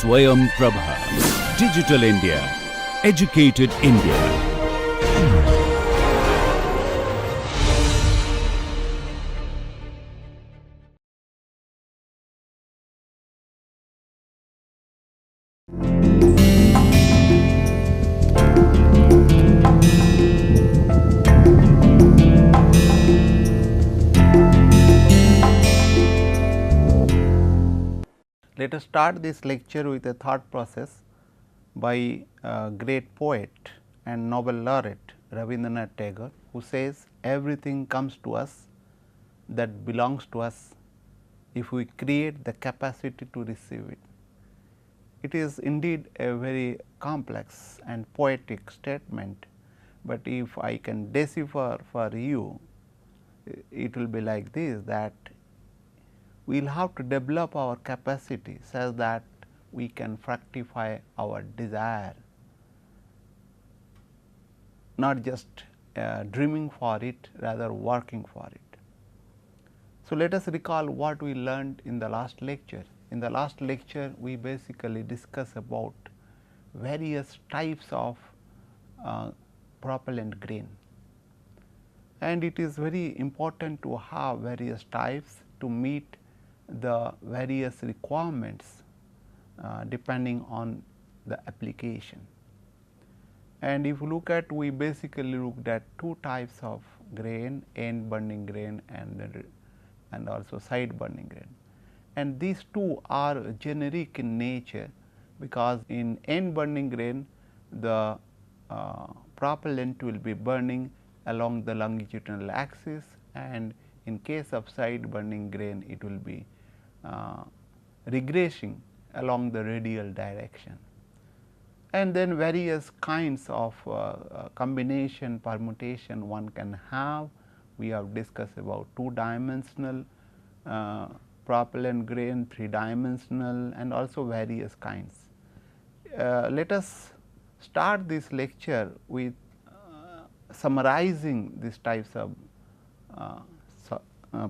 Swayam Prabha. Digital India. Educated India. Let us start this lecture with a thought process by great poet and Nobel laureate Rabindranath Tagore, who says everything comes to us that belongs to us if we create the capacity to receive it. It is indeed a very complex and poetic statement, but if I can decipher for you, it will be like this, that we will have to develop our capacity such that we can fructify our desire, not just dreaming for it, rather working for it. So, let us recall what we learned in the last lecture. In the last lecture, we basically discussed about various types of propellant grain, and it is very important to have various types to meet the various requirements depending on the application. And if you look at, we basically looked at two types of grain, end burning grain and also side burning grain. And these two are generic in nature, because in end burning grain the propellant will be burning along the longitudinal axis, and in case of side burning grain it will be regressing along the radial direction. And then various kinds of combination permutation one can have. We have discussed about 2-dimensional propellant grain, 3-dimensional, and also various kinds. Let us start this lecture with summarizing these types of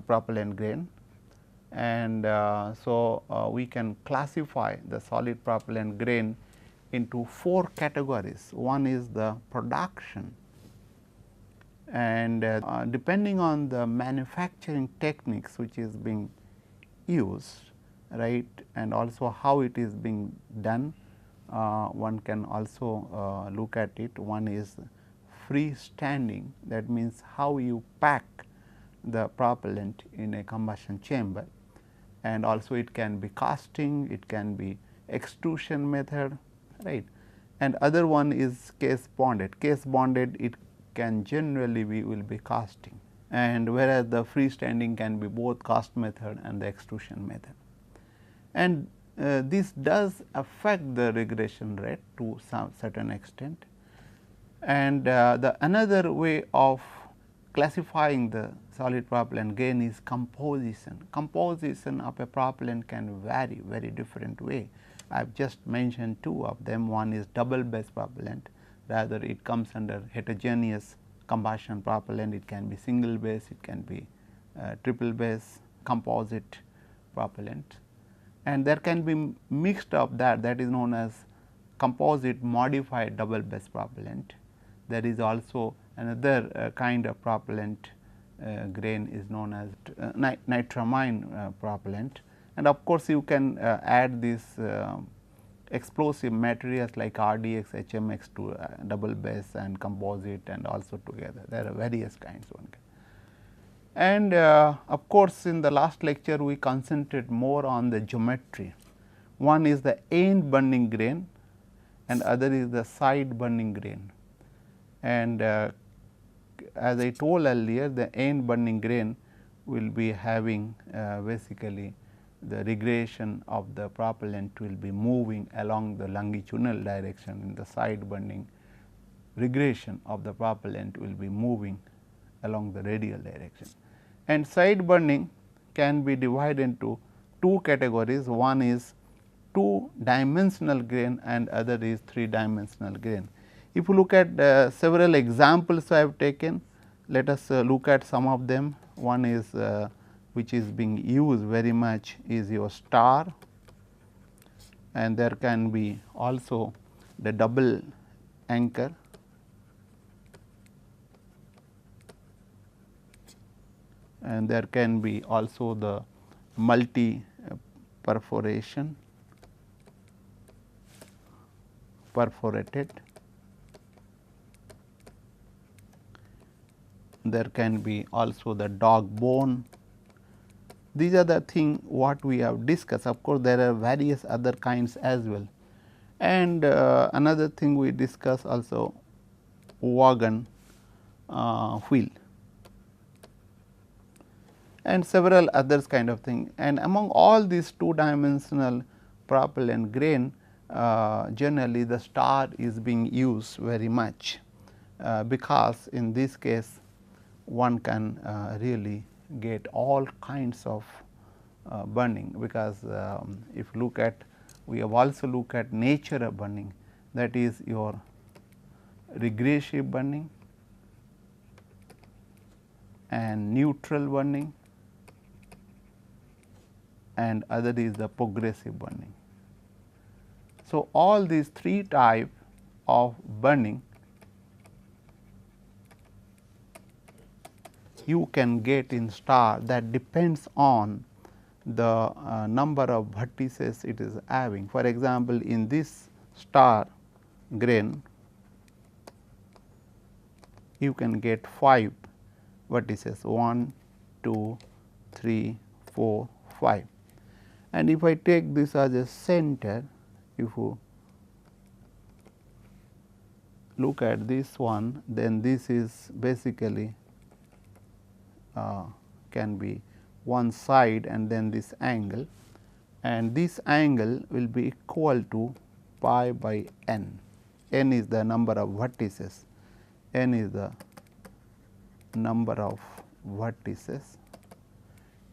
propellant grain. And we can classify the solid propellant grain into 4 categories. One is the production, and depending on the manufacturing techniques which is being used, right, and also how it is being done, one can also look at it. One is freestanding, that means how you pack the propellant in a combustion chamber, and also it can be casting, it can be extrusion method, right. And other one is case bonded. Case bonded, it can generally will be casting, and whereas the freestanding can be both cast method and the extrusion method. And this does affect the regression rate to some certain extent. And the another way of classifying the solid propellant grain is composition. Composition of a propellant can vary very different way. I have just mentioned 2 of them. One is double base propellant, rather it comes under heterogeneous combustion propellant. It can be single base, it can be triple base composite propellant, and there can be mixed of that is known as composite modified double base propellant. There is also another kind of propellant grain is known as nitramine propellant, and of course, you can add these explosive materials like RDX, HMX to double base and composite, and also together there are various kinds one can. And of course, in the last lecture we concentrated more on the geometry. One is the end burning grain and other is the side burning grain. And as I told earlier, the end burning grain will be having basically the regression of the propellant will be moving along the longitudinal direction. In the side burning, regression of the propellant will be moving along the radial direction. And side burning can be divided into 2 categories. One is 2-dimensional grain and other is 3-dimensional grain. If you look at several examples I have taken, let us look at some of them. One is which is being used very much is your star, and there can be also the double anchor, and there can be also the multi perforation, perforated. There can be also the dog bone. These are the thing what we have discussed. Of course, there are various other kinds as well. And another thing we discuss also wagon wheel and several others kind of thing. And among all these two dimensional propellant grain, generally the star is being used very much, because in this case one can really get all kinds of burning, because if you look at, we have also look at nature of burning, that is your regressive burning and neutral burning, and other is the progressive burning. So, all these three types of burning you can get in star, that depends on the number of vertices it is having. For example, in this star grain you can get 5 vertices, 1, 2, 3, 4, 5. And if I take this as a center, if you look at this one, then this is basically can be one side and then this angle, and this angle will be equal to pi by n. N is the number of vertices, n is the number of vertices.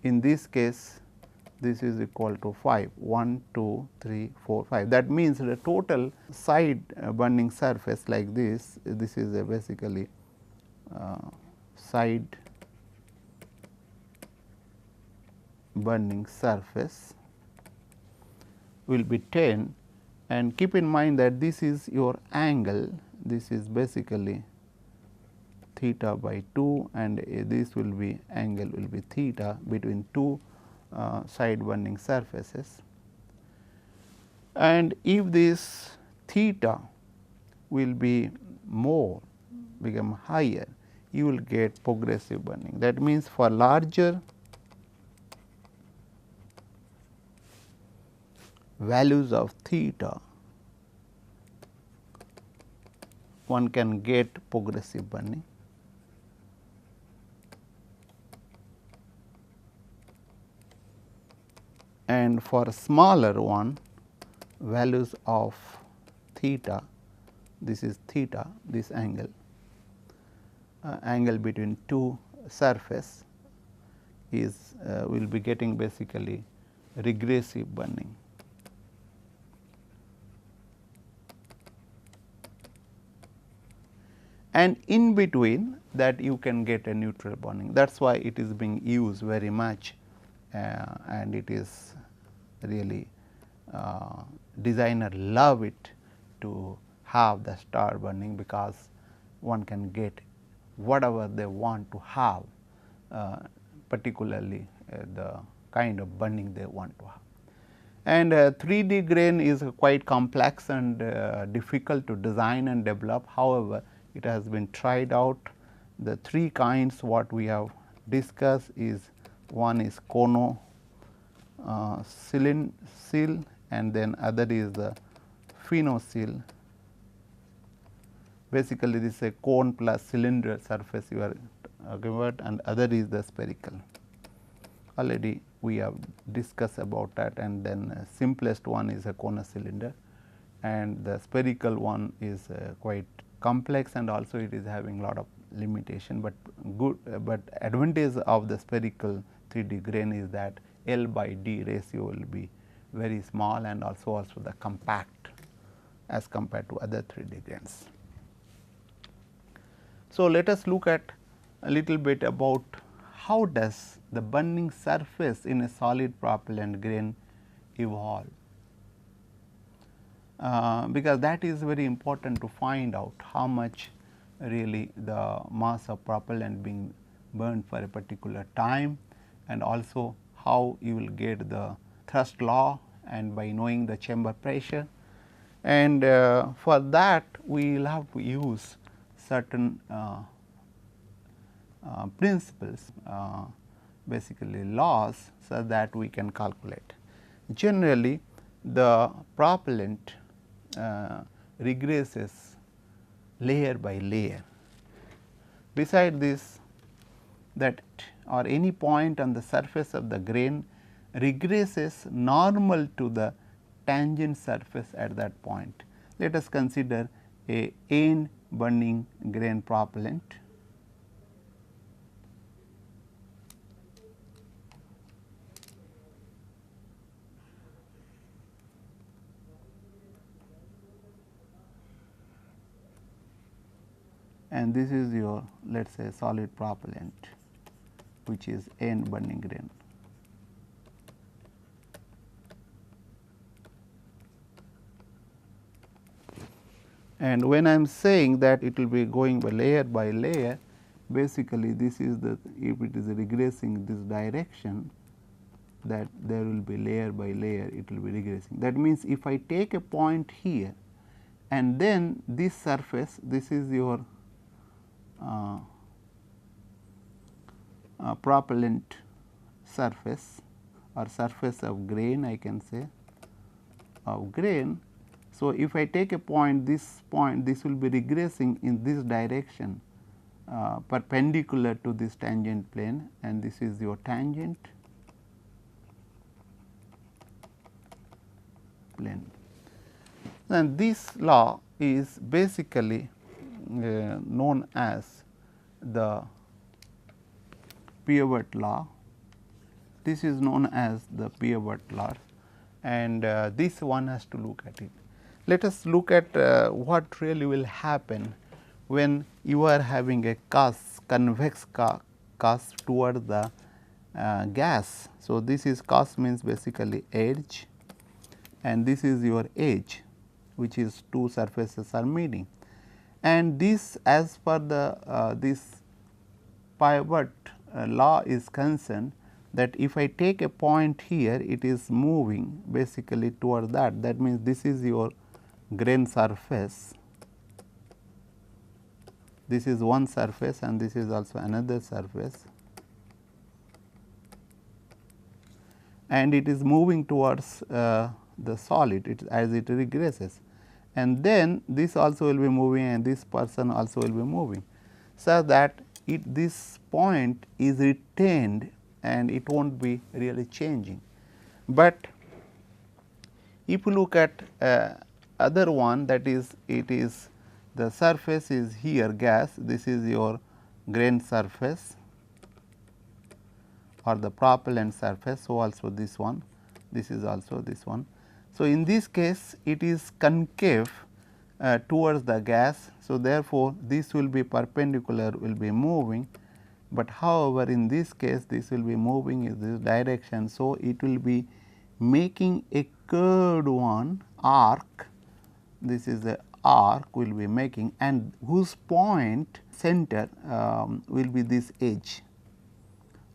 In this case, this is equal to 5, 1, 2, 3, 4, 5. That means the total side burning surface like this is a basically side burning surface will be 10, and keep in mind that this is your angle, this is basically theta by 2, and this will be angle will be theta between two side burning surfaces. And if this theta will be more, become higher, you will get progressive burning. That means, for larger values of theta, one can get progressive burning, and for smaller one values of theta, this is theta, this angle, angle between two surface is will be getting basically regressive burning. And in between that you can get a neutral burning. That is why it is being used very much, and it is really designer love it to have the star burning, because one can get whatever they want to have, particularly the kind of burning they want to have. And 3D grain is quite complex and difficult to design and develop. However, it has been tried out. The three kinds what we have discussed is, one is cono seal, and then other is the pheno seal. Basically, this is a cone plus cylinder surface you are talking about, and other is the spherical. Already we have discussed about that, and then simplest one is a conus cylinder, and the spherical one is quite complex, and also it is having lot of limitation, but good, but advantage of the spherical 3D grain is that L by D ratio will be very small, and also the compact as compared to other 3D grains. So, let us look at a little bit about how does the burning surface in a solid propellant grain evolve. because that is very important to find out how much really the mass of propellant being burned for a particular time, and also how you will get the thrust law and by knowing the chamber pressure. And for that we will have to use certain principles, basically laws, so that we can calculate. Generally the propellant regresses layer by layer. Beside this, that or any point on the surface of the grain regresses normal to the tangent surface at that point. Let us consider a end burning grain propellant. And this is your, let us say, solid propellant, which is end burning grain. And when I am saying that it will be going by layer, basically this is the, if it is regressing this direction, that there will be layer by layer it will be regressing. That means, if I take a point here and then this surface, this is your propellant surface or surface of grain, I can say, of grain. So, if I take a point, this will be regressing in this direction perpendicular to this tangent plane, and this is your tangent plane. And this law is basically known as the pivot law. This is known as the pivot law, and this one has to look at it. Let us look at what really will happen when you are having a cast, convex cast toward the gas. So, this is cast means basically edge, and this is your edge, which is two surfaces are meeting. And this, as per the this pivot law is concerned, that if I take a point here, it is moving basically toward that. That means, this is your grain surface, this is one surface and this is also another surface, and it is moving towards the solid as it regresses, and then this also will be moving and this person also will be moving. So, that this point is retained and it will not be really changing. But if you look at other one, that is, it is the surface is here gas, this is your grain surface or the propellant surface. So, also this one, this is also this one. So, in this case it is concave towards the gas. So, therefore, this will be perpendicular, will be moving, but however, in this case this will be moving in this direction. So, it will be making a curved one arc, this is the arc will be making, and whose point center will be this edge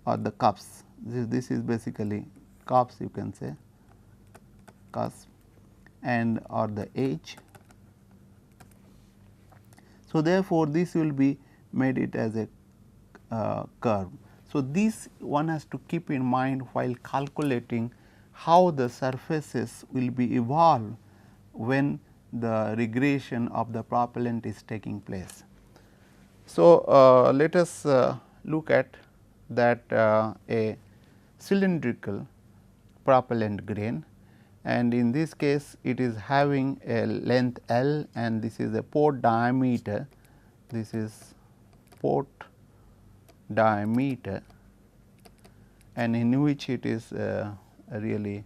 or the cups. This is basically cups, you can say, cusp and or the edge. So, therefore, this will be made it as a curve. So, this one has to keep in mind while calculating how the surfaces will be evolved when the regression of the propellant is taking place. So, let us look at that a cylindrical propellant grain, and in this case it is having a length L and this is a port diameter, this is port diameter, and in which it is really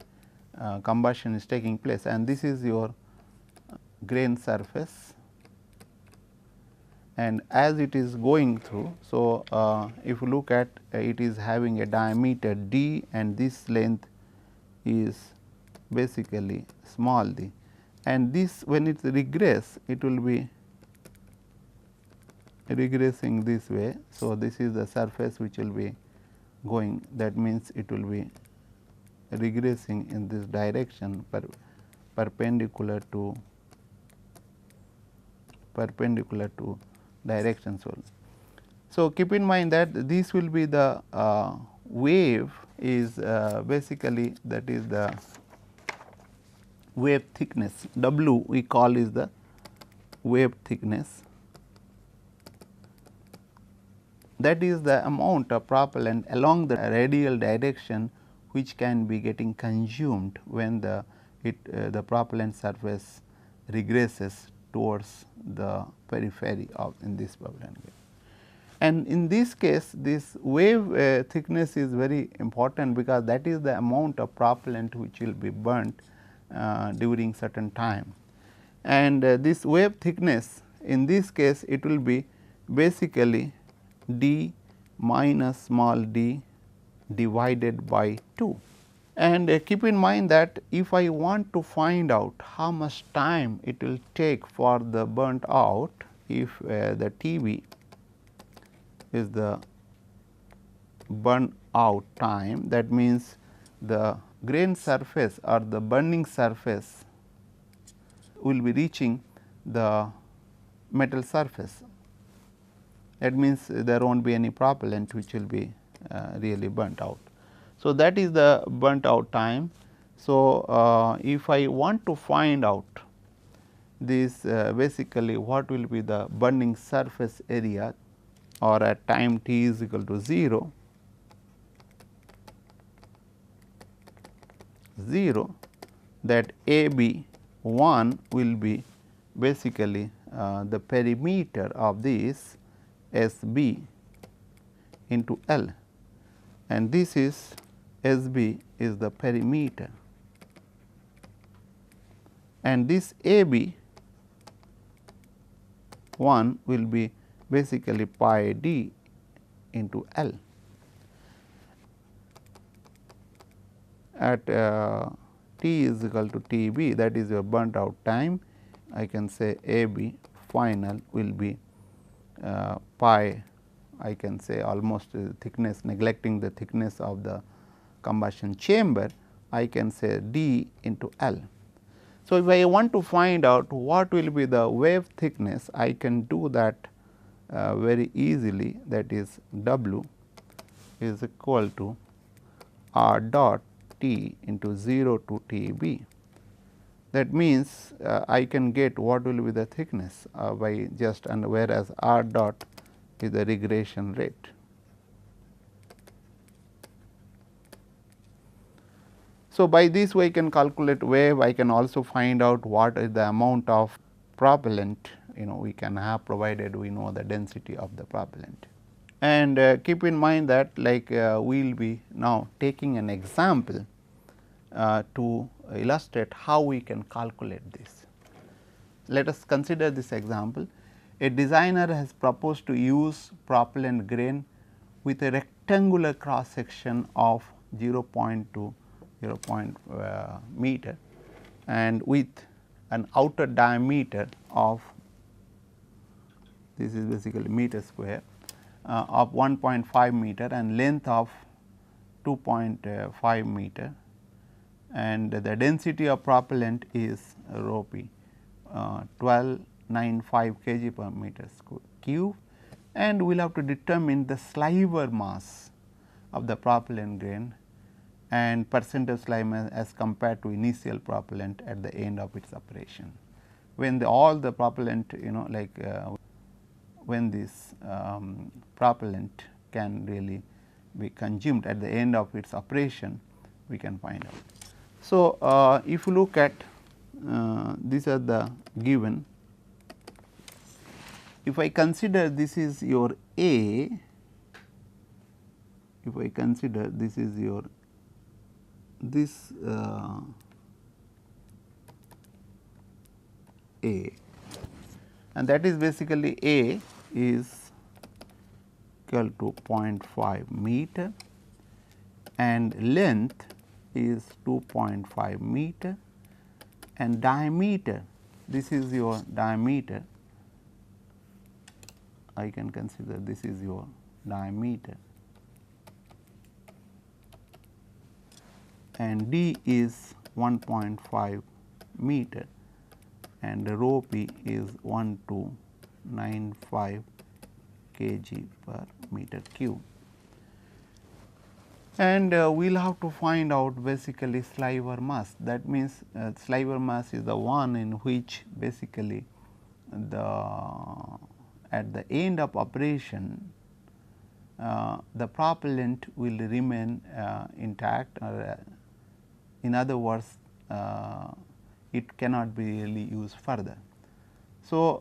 combustion is taking place, and this is your grain surface, and as it is going through. So, if you look at it is having a diameter d and this length is basically small d, and this when it regress, it will be regressing this way. So, this is the surface which will be going, that means it will be regressing in this direction perpendicular to direction. So, keep in mind that this will be the wave is basically, that is the wave thickness, W we call is the wave thickness, that is the amount of propellant along the radial direction which can be getting consumed when the propellant surface regresses towards the periphery of in this propellant gauge. And in this case, this wave thickness is very important, because that is the amount of propellant which will be burnt during certain time. And this wave thickness, in this case it will be basically d minus small d divided by 2. And keep in mind that if I want to find out how much time it will take for the burnt out, if the Tb is the burn out time, that means the grain surface or the burning surface will be reaching the metal surface. That means there will not be any propellant which will be really burnt out. So, that is the burnt out time. So, if I want to find out this basically what will be the burning surface area, or at time t is equal to 0, that AB 1 will be basically the perimeter of this SB into L, and this is SB is the perimeter, and this AB 1 will be basically pi d into L. At T is equal to Tb, that is your burnt out time, I can say AB final will be pi, I can say almost thickness, neglecting the thickness of the combustion chamber, I can say d into L. So, if I want to find out what will be the wave thickness, I can do that very easily, that is W is equal to R dot T into 0 to Tb. That means I can get what will be the thickness by just, and whereas R dot is the regression rate. So, by this way I can calculate wave, I can also find out what is the amount of propellant we can have, provided we know the density of the propellant. And keep in mind that like we will be now taking an example to illustrate how we can calculate this. Let us consider this example. A designer has proposed to use propellant grain with a rectangular cross section of 0.2 meter and with an outer diameter of, this is basically meter square, of 1.5 meter and length of 2.5 meter, and the density of propellant is rho p 1295 kg per meter cube, and we will have to determine the sliver mass of the propellant grain and percentage sliver mass as compared to initial propellant at the end of its operation. When all the propellant when this propellant can really be consumed at the end of its operation, we can find out. So, if you look at these are the given, if I consider this is your A, if I consider this is your this A, and that is basically A is equal to 0.5 meter and length is 2.5 meter and diameter, this is your diameter, I can consider this is your diameter, and d is 1.5 meter and rho p is 1295 kg per meter cube. And we will have to find out basically sliver mass. That means, sliver mass is the one in which basically at the end of operation the propellant will remain intact, or in other words it cannot be really used further. So,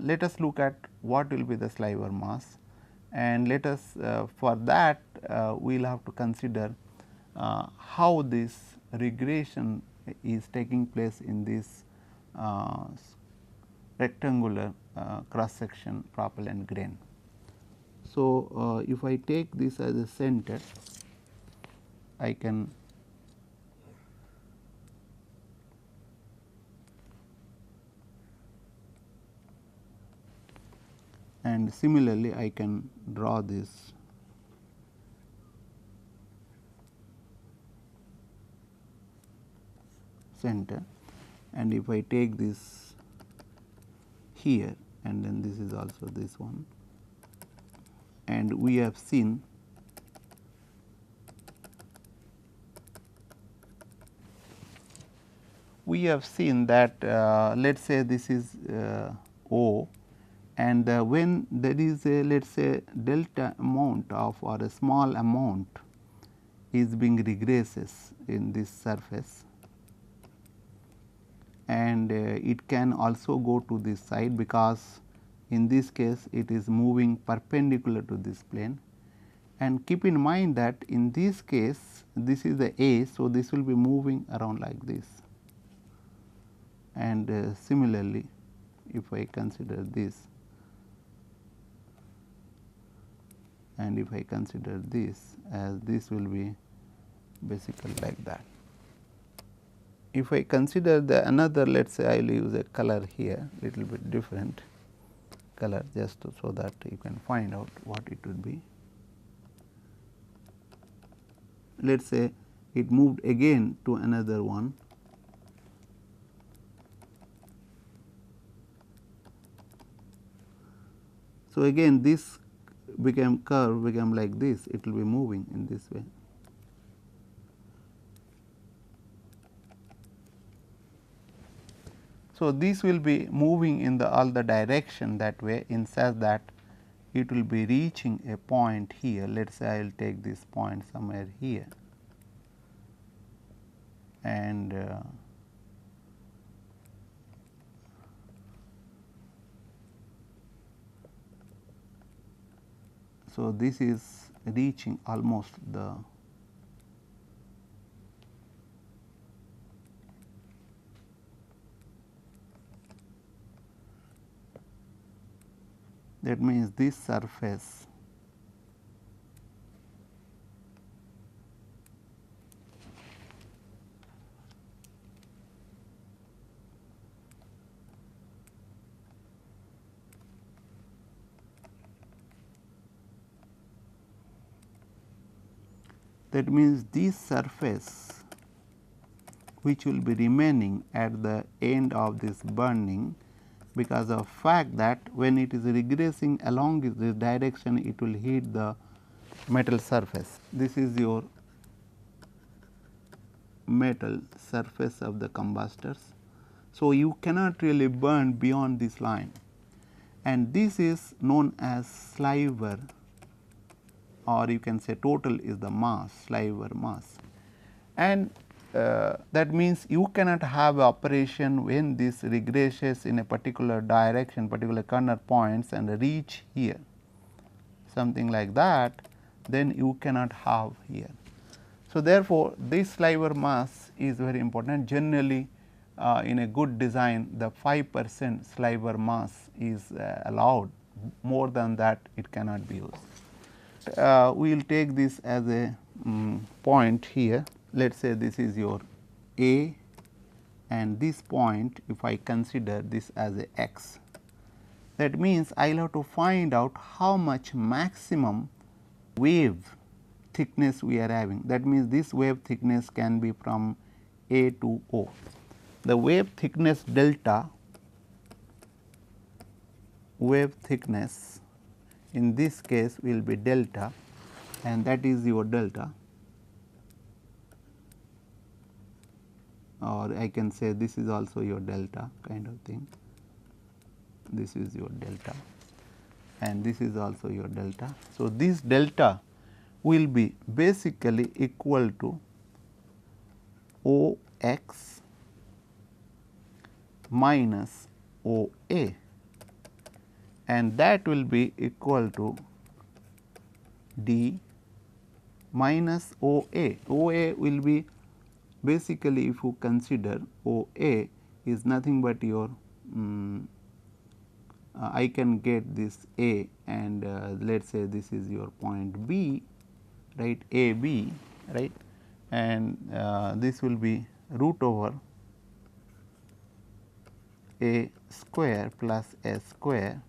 let us look at what will be the sliver mass, and let us for that we will have to consider how this regression is taking place in this rectangular cross section propellant grain. So, if I take this as a center, I can and similarly I can draw this center, and if I take this here and then this is also this one, and we have seen that let us say this is O, and when there is a let us say delta amount of or a small amount is being regresses in this surface, and it can also go to this side, because in this case it is moving perpendicular to this plane. And keep in mind that in this case this is the A, so this will be moving around like this, and similarly if I consider this and if I consider this, as this will be basically like that. If I consider the another, let us say I will use a color here, little bit different color, just so that you can find out what it would be. Let us say it moved again to another one, so again this became curve, became like this, it will be moving in this way. So, this will be moving in the all the direction that way, in such that it will be reaching a point here. Let us say I will take this point somewhere here, and so this is reaching almost the that means this surface that means this surface which will be remaining at the end of this burning, because of fact that when it is regressing along this direction it will hit the metal surface. This is your metal surface of the combustors. So, you cannot really burn beyond this line, and this is known as sliver, or you can say total is the mass, sliver mass. And that means you cannot have operation when this regresses in a particular direction, particular corner points and reach here, something like that, then you cannot have here. So, therefore, this sliver mass is very important. Generally in a good design the 5% sliver mass is allowed, more than that it cannot be used. We will take this as a point here. Let us say this is your A and this point if I consider this as a x. That means, I will have to find out how much maximum wave thickness we are having. That means, this wave thickness can be from A to O. The wave thickness delta, wave thickness in this case will be delta, and that is your delta, or I can say this is also your delta kind of thing. This is your delta and this is also your delta. So, this delta will be basically equal to O x minus O A, and that will be equal to D minus O A. O A will be basically, if you consider O A is nothing but your I can get this A, and let us say this is your point B, right, A B, right, and this will be root over A square plus S square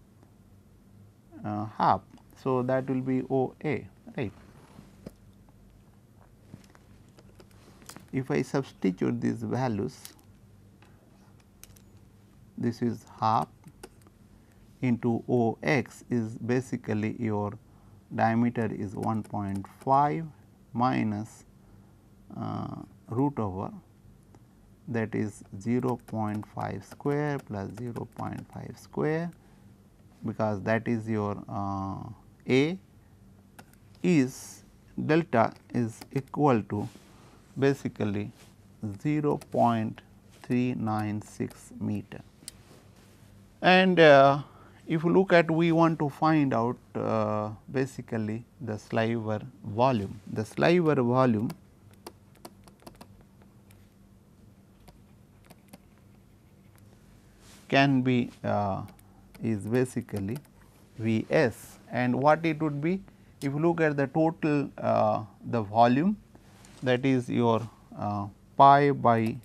half. So, that will be O A, right. If I substitute these values, this is half into O x is basically your diameter is 1.5 minus root over, that is 0.5 square plus 0.5 square, because that is your A is delta is equal to basically 0.396 meter. And if you look at, we want to find out basically the sliver volume. The sliver volume can be is basically V s, and what it would be, if you look at the total the volume, that is your pi by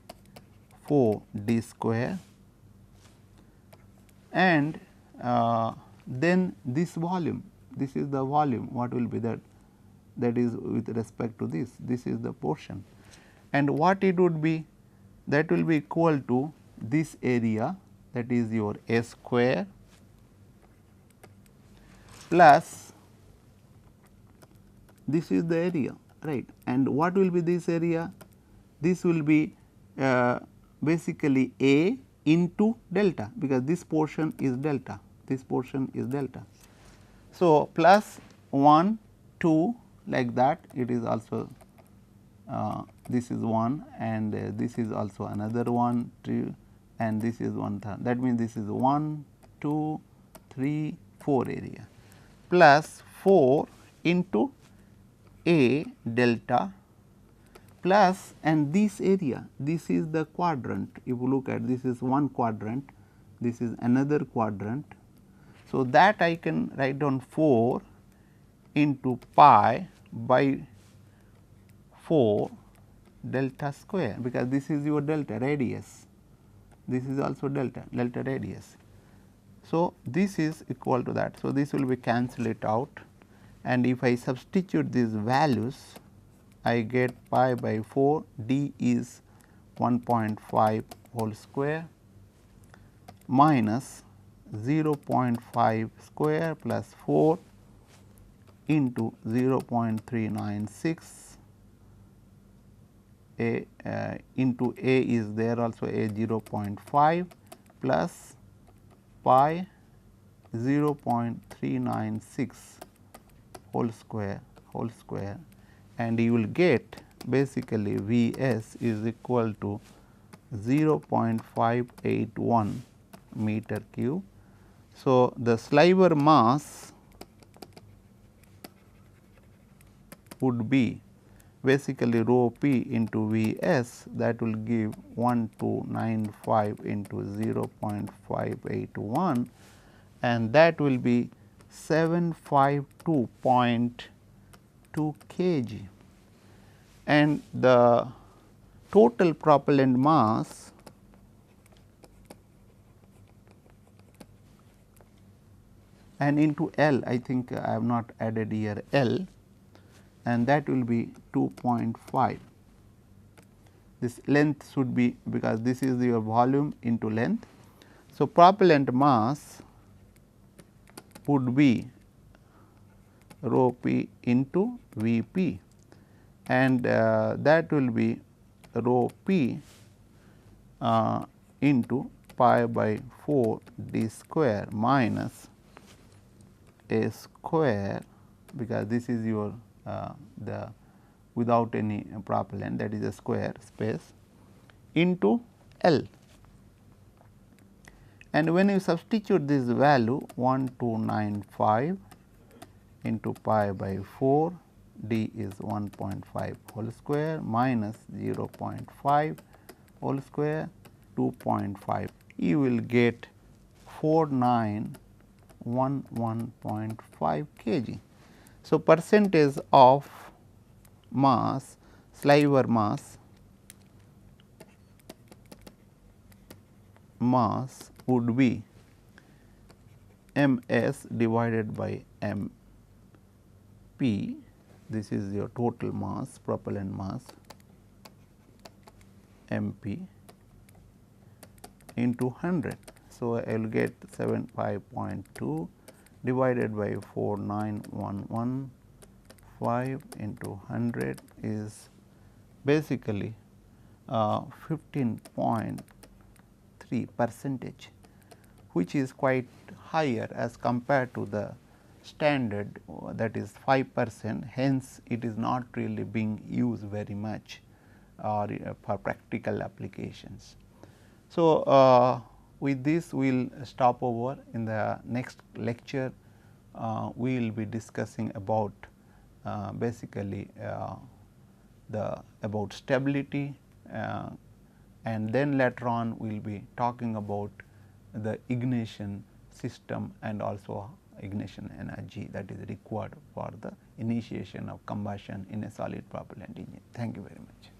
4 d square, and then this volume, this is the volume, what will be that, that is with respect to this, this is the portion, and what it would be, that will be equal to this area, that is your A square plus this is the area, right, and what will be this area? This will be basically A into delta, because this portion is delta, this portion is delta. So, plus 1, 2 like that, it is also this is 1 and this is also another 1, 2 and this is 1/3. That means, this is 1, 2, 3, 4 area plus 4 into A delta plus, and this area, this is the quadrant. If you look at, this is one quadrant, this is another quadrant. So, that I can write down 4 into pi by 4 delta square, because this is your delta radius, this is also delta radius. So, this is equal to that. So, this will be cancel it out, and if I substitute these values, I get pi by 4, d is 1.5 whole square minus 0.5 square plus 4 into 0.396 into A is there also A 0.5 plus pi 0.396 whole square, and you will get basically V s is equal to 0.581 meter cube. So, the sliver mass would be basically rho p into V s, that will give 1295 into 0.581, and that will be 752.2 kg, and the total propellant mass and into L, I think I have not added here L, and that will be 2.5. This length should be, because this is your volume into length. So, propellant mass would be rho p into V p, and that will be rho p into pi by 4 d square minus a square, because this is your the without any propellant, that is a square space, into L. And when you substitute this value 1295 into pi by 4, d is 1.5 whole square minus 0.5 whole square 2.5, you will get 4911.5 kg. So, percentage of mass, sliver mass would be m s divided by m p, this is your total mass, propellant mass, m p into 100. So, I will get 75.2 divided by 49115 into 100 is basically 15.3 percentage, which is quite higher as compared to the standard, that is 5%. Hence, it is not really being used very much or for practical applications. So, with this we will stop over. In the next lecture, we will be discussing about basically about stability, and then later on we will be talking about the ignition system and also ignition energy that is required for the initiation of combustion in a solid propellant engine. Thank you very much.